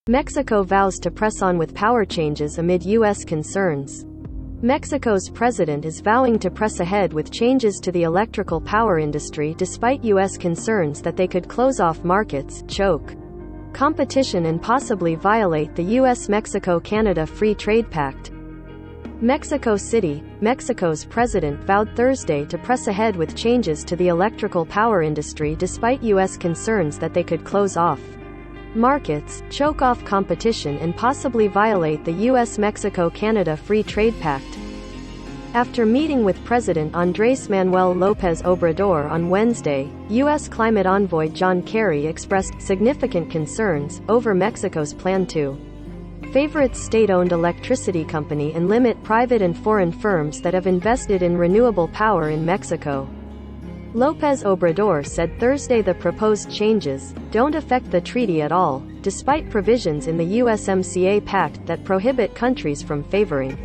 Mexico vows to press on with power changes amid U.S. concerns. Mexico's president is vowing to press ahead with changes to the electrical power industry despite U.S. concerns that they could close off markets, choke competition and possibly violate the U.S.-Mexico-Canada Free Trade Pact. Mexico City, Mexico's president vowed Thursday to press ahead with changes to the electrical power industry despite U.S. concerns that they could close off markets, choke off competition and possibly violate the U.S.-Mexico-Canada Free Trade Pact. After meeting with President Andrés Manuel López Obrador on Wednesday, U.S. climate envoy John Kerry expressed significant concerns over Mexico's plan to favor its state-owned electricity company and limit private and foreign firms that have invested in renewable power in Mexico. López Obrador said Thursday the proposed changes don't affect the treaty at all, despite provisions in the USMCA pact that prohibit countries from favoring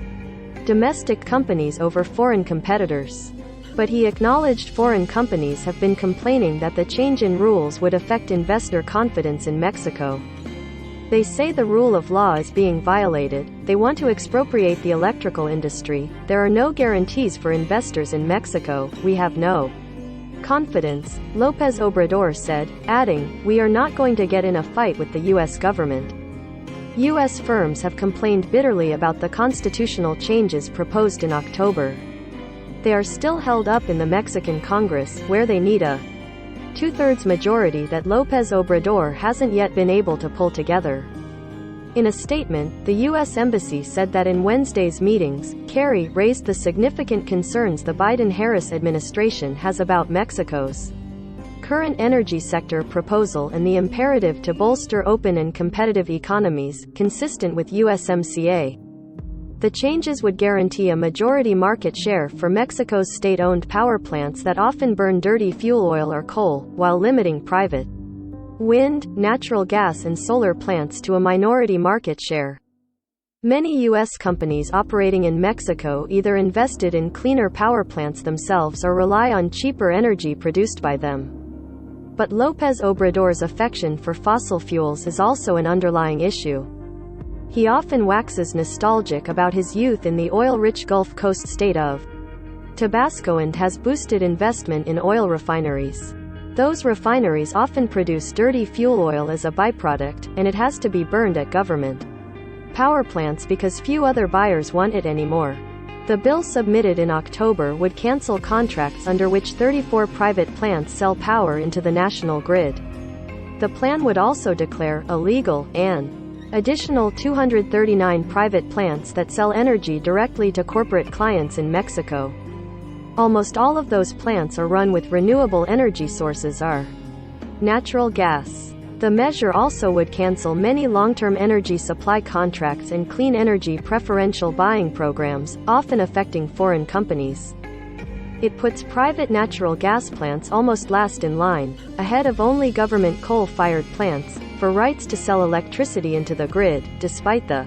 domestic companies over foreign competitors. But he acknowledged foreign companies have been complaining that the change in rules would affect investor confidence in Mexico. They say the rule of law is being violated, they want to expropriate the electrical industry, there are no guarantees for investors in Mexico, we have no confidence, López Obrador said, adding, we are not going to get in a fight with the U.S. government. U.S. firms have complained bitterly about the constitutional changes proposed in October. They are still held up in the Mexican Congress, where they need a two-thirds majority that López Obrador hasn't yet been able to pull together. In a statement, the U.S. Embassy said that in Wednesday's meetings, Kerry raised the significant concerns the Biden-Harris administration has about Mexico's current energy sector proposal and the imperative to bolster open and competitive economies, consistent with USMCA. The changes would guarantee a majority market share for Mexico's state-owned power plants that often burn dirty fuel oil or coal, while limiting private wind, natural gas and solar plants to a minority market share. Many U.S. companies operating in Mexico either invested in cleaner power plants themselves or rely on cheaper energy produced by them. But López Obrador's affection for fossil fuels is also an underlying issue. He often waxes nostalgic about his youth in the oil-rich Gulf Coast state of Tabasco and has boosted investment in oil refineries. Those refineries often produce dirty fuel oil as a byproduct, and it has to be burned at government power plants because few other buyers want it anymore. The bill submitted in October would cancel contracts under which 34 private plants sell power into the national grid. The plan would also declare illegal an additional 239 private plants that sell energy directly to corporate clients in Mexico. Almost all of those plants are run with renewable energy sources or natural gas. The measure also would cancel many long-term energy supply contracts and clean energy preferential buying programs, often affecting foreign companies. It puts private natural gas plants almost last in line, ahead of only government coal-fired plants, for rights to sell electricity into the grid, despite the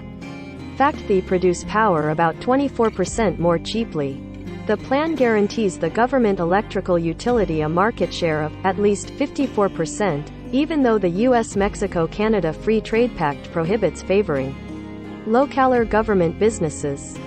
fact they produce power about 24% more cheaply. The plan guarantees the government electrical utility a market share of, at least, 54%, even though the U.S.-Mexico-Canada Free Trade Pact prohibits favoring localer government businesses.